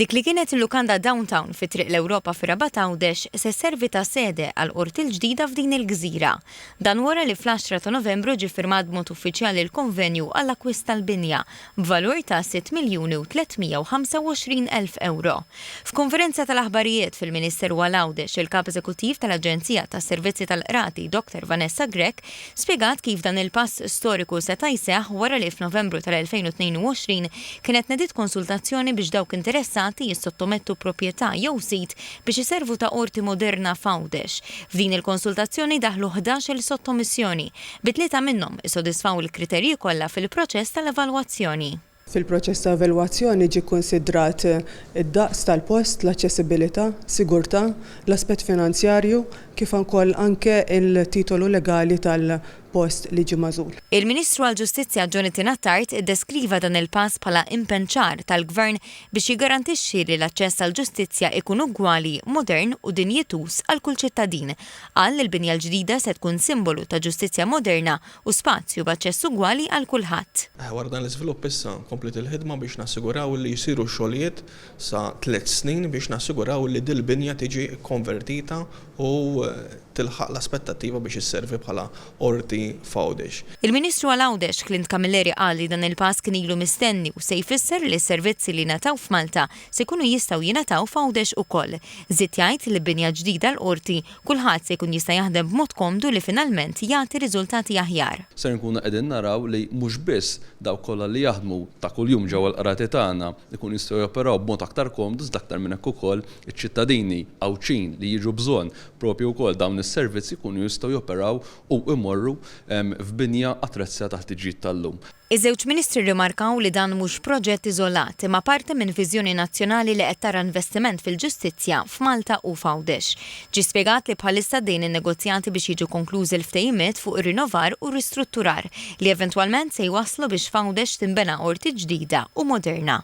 Dik li kienet il-lukanda downtown fi triq l-Ewropa fi Rabat Għawdex se servi ta' sede għal qorti l-ġdida f'din il-gżira. Dan wara li fl-10 ta' Novembru ġie firmat b'mod uffiċjali l-konvenju għall akkwist tal-binja b'valur ta' 6,325,000 euro. F'konferenza tal-aħbarijiet fil-Ministeru għal Għawdex, il-kap eżekuttiv tal-Aġenzija tas-Servizzi tal-Qrati Dr. Vanessa Grek spjegat kif dan il-pass storiku seta' jseħħ wara li f'Novembru tal-2022 kienet nedit konsultazzjoni biex dawk interessati jissottomettu proprjetà jew sit biex iservu ta' qorti moderna f'Għawdex. F'din il-konsultazzjoni daħlu 11 sottomissjoni, bitlieta minnhom isodisfaw il-kriterji kollha fil-proċess tal-evalwazzjoni. Fil-proċess ta' evalwazzjoni ġie kkunsidrat id-daqs tal-post, l-aċċessibilità, sigurtà, l-aspett finanzjarju, kif ukoll anke il-titolu legali tal-post li ġie magħżul. Il-Ministru għall-Ġustizzja Jonathan Attard iddeskriva dan il-pass bħala impenċar tal-Gvern biex jiggarantixxi li l-aċċess għall-ġustizzja ikun ugwali, modern u dinjetus għal kull ċittadin. Qal li l-binja l-ġdida se tkun simbolu ta' ġustizzja moderna u spazju b'aċċess ugwali għal kulħadd. Wara dan l-iżvilupp issa komplet il-ħidma biex nassiguraw li jsiru xogħlijiet sa 3 snin biex nassiguraw li dil-binja tiġi konvertita u tilħaq l-aspettattiva biex isservi bħala qorti f'Għawdex. Il-Ministru għal Għawdex Clint Camilleri qal li dan il-pass kien ilu mistenni u se jfisser li s-servizzi li nataw f'Malta se jkunu jistgħu jingħataw f'Għawdex ukoll. Żied jgħid li binja ġdida l-qorti kulħadd se jkun jista' jaħdem b'mod komdu li finalment jagħti riżultati aħjar. Se nkunu qegħdin naraw li mhux biss dawk kollha li jaħdmu ta' kuljum ġewwa l-qrati tagħna ikun jistgħu jopperaw b'mod aktar komdu aktar minn hekk ukoll iċ-ċittadini għawċin li jiġu bżonn propju wkoll dawn is-servizzi jkunu jistgħu jopperaw u imorru f'binja attrezzata taħt iġid tal-lum. Iż-żewġ ministri rimarkaw li dan mhux proġett iżolat imma parti minn viżjoni nazzjonali li qed tara investiment fil-ġustizzja f'Malta u f'Għawdex. Ġie spjegat li bħalissa dejn in-negozjati biex jiġu konklużi l-ftehimiet fuq ir-rinnovar u ristrutturar li eventwalment se jwasslu biex f'Għawdex tinbena qorti ġdida u moderna.